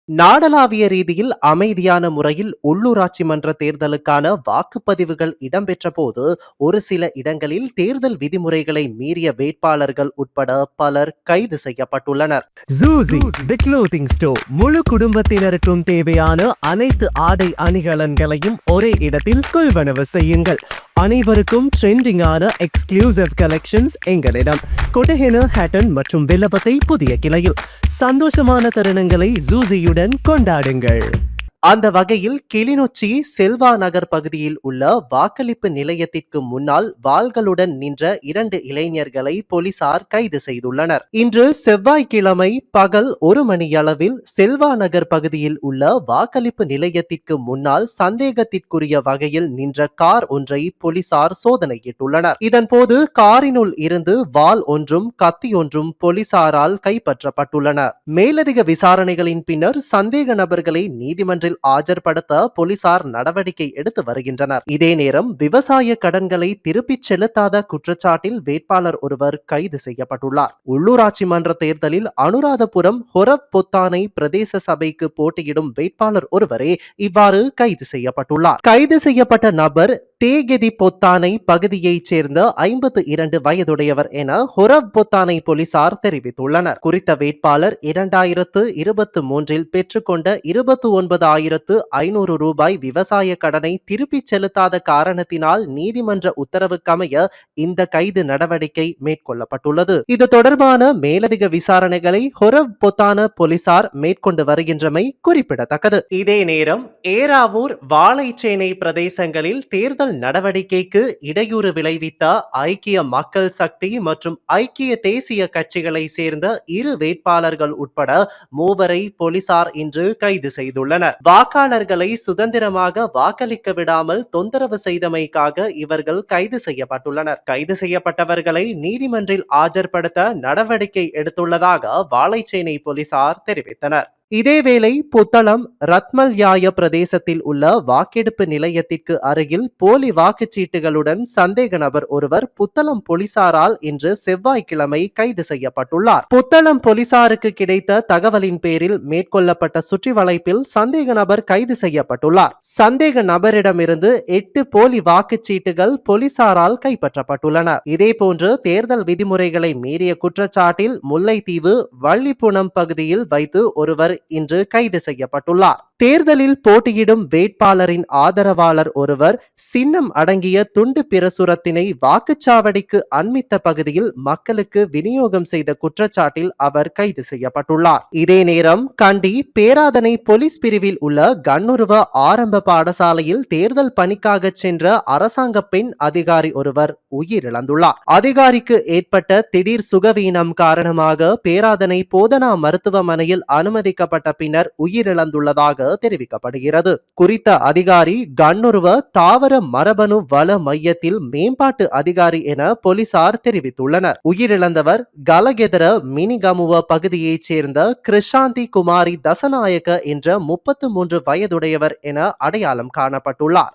நாடளாவிய ரீதியில் அமைதியான முறையில் உள்ளூராட்சி மன்ற தேர்தலுக்கான வாக்குப்பதிவுகள் இடம்பெற்ற போது ஒரு சில இடங்களில் தேர்தல் விதிமுறைகளை மீறிய வேட்பாளர்கள் உட்பட பலர் கைது செய்யப்பட்டுள்ளனர். ஜூசி தி க்ளோத்திங் ஸ்டோர் முழு குடும்பத்தினருக்கும் தேவையான அனைத்து ஆடை அணிகலன்களையும் ஒரே இடத்தில் கொள்வனவு செய்யுங்கள். அனைவருக்கும் ட்ரெண்டிங்கான எக்ஸ்க்ளூசிவ் கலெக்ஷன்ஸ் எங்களிடம். கொட்டஹென, ஹேட்டன் மற்றும் வில்லபத்தை புதிய கிளையில். சந்தோஷமான தருணங்களை ஜூசியுடன் கொண்டாடுங்கள். அந்த வகையில் கிளிநொச்சி செல்வா நகர் பகுதியில் உள்ள வாக்களிப்பு நிலையத்திற்கு முன்னால் வாள்களுடன் நின்ற 2 இளைஞர்களை போலீசார் கைது செய்துள்ளனர். இன்று செவ்வாய்க்கிழமை பகல் 1 மணியளவில் செல்வா நகர் பகுதியில் உள்ள வாக்களிப்பு நிலையத்திற்கு முன்னால் சந்தேகத்திற்குரிய வகையில் நின்ற கார் ஒன்றை போலீசார் சோதனையிட்டுள்ளனர். இதன்போது காரினுள் இருந்து வாள் ஒன்றும் கத்தி ஒன்றும் போலீசாரால் கைப்பற்றப்பட்டுள்ளன. மேலதிக விசாரணைகளின் பின்னர் சந்தேக நபர்களை நீதிமன்ற ஆஜர்படுத்த போலீசார் நடவடிக்கை எடுத்து வருகின்றனர். இதே நேரம் விவசாய கடன்களை திருப்பிச் செலுத்தாத குற்றச்சாட்டில் வேட்பாளர் ஒருவர் கைது செய்யப்பட்டுள்ளார். உள்ளூராட்சி மன்ற தேர்தலில் அனுராதபுரம் ஹொரப் பொத்தானை பிரதேச சபைக்கு போட்டியிடும் வேட்பாளர் ஒருவரே இவ்வாறு கைது செய்யப்பட்டுள்ளார். கைது செய்யப்பட்ட நபர் தேகெதி பொத்தானை பகுதியைச் சேர்ந்த 52 வயதுடையவர் என ஹொரப் பொத்தானை போலீசார் தெரிவித்துள்ளனர். குறித்த வேட்பாளர் 2023 பெற்றுக்கொண்ட 29,500 ரூபாய் விவசாய கடனை திருப்பிச் செலுத்தாத காரணத்தினால் நீதிமன்ற உத்தரவுக்கமைய இந்த கைது நடவடிக்கை மேற்கொள்ளப்பட்டுள்ளது. இது தொடர்பான மேலதிக விசாரணைகளை ஹொரப் பொத்தான போலீசார் மேற்கொண்டு வருகின்றமை குறிப்பிடத்தக்கது. இதே நேரம் ஏறாவூர், வாழைச்சேனை பிரதேசங்களில் தேர்தல் நடவடிக்கைக்கு இடையூறு விளைவித்த ஐக்கிய மக்கள் சக்தி மற்றும் ஐக்கிய தேசிய கட்சிகளை சேர்ந்த 2 வேட்பாளர்கள் உட்பட 3 போலீசார் இன்று கைது செய்துள்ளனர். வாக்காளர்களை சுதந்திரமாக வாக்களிக்க விடாமல் தொந்தரவு செய்தமைக்காக இவர்கள் கைது செய்யப்பட்டுள்ளனர். கைது செய்யப்பட்டவர்களை நீதிமன்றில் ஆஜர்படுத்த நடவடிக்கை எடுத்துள்ளதாக வாழைச்சேனை போலீசார் தெரிவித்தனர். இதேவேளை புத்தளம் ரத்மல்யாய பிரதேசத்தில் உள்ள வாக்கெடுப்பு நிலையத்திற்கு அருகில் போலி வாக்குச்சீட்டுகளுடன் சந்தேக நபர் ஒருவர் புத்தளம் போலீசாரால் இன்று செவ்வாய்க்கிழமை கைது செய்யப்பட்டுள்ளார். புத்தளம் போலீசாருக்கு கிடைத்த தகவலின் பேரில் மேற்கொள்ளப்பட்ட சுற்றி வளைப்பில் சந்தேக நபர் கைது செய்யப்பட்டுள்ளார். சந்தேக நபரிடமிருந்து 8 போலி வாக்குச்சீட்டுகள் போலீசாரால் கைப்பற்றப்பட்டுள்ளன. இதேபோன்று தேர்தல் விதிமுறைகளை மீறிய குற்றச்சாட்டில் முல்லைத்தீவு வள்ளிப்புணம் பகுதியில் வைத்து ஒருவர் இன்று கைது செய்யப்பட்டுள்ளார். தேர்தலில் போட்டியிடும் வேட்பாளரின் ஆதரவாளர் ஒருவர் சின்னம் அடங்கிய துண்டு பிரசுரத்தினை வாக்குச்சாவடிக்கு அண்மித்த பகுதியில் மக்களுக்கு விநியோகம் செய்த குற்றச்சாட்டில் அவர் கைது செய்யப்பட்டுள்ளார். இதே நேரம் கண்டி பேராதனை போலீஸ் பிரிவில் உள்ள கண்ணுருவ ஆரம்ப பாடசாலையில் தேர்தல் பணிக்காக சென்ற அரசாங்க பெண் அதிகாரி ஒருவர் உயிரிழந்துள்ளார். அதிகாரிக்கு ஏற்பட்ட திடீர் சுகவீனம் காரணமாக பேராதனை போதனா மருத்துவமனையில் அனுமதிக்கப்பட்ட பின்னர் உயிரிழந்துள்ளதாக தெரிவிக்கப்படுகிறது. குறித்த அதிகாரி கண்ணுருவ தாவர மரபணு வள மையத்தில் மேம்பாட்டு அதிகாரி என போலீசார் தெரிவித்துள்ளனர். உயிரிழந்தவர் கலகெதர மினிகமுவ பகுதியைச் சேர்ந்த கிருஷாந்தி குமாரி தசநாயக்க என்ற 33 வயதுடையவர் என அடையாளம் காணப்பட்டுள்ளார்.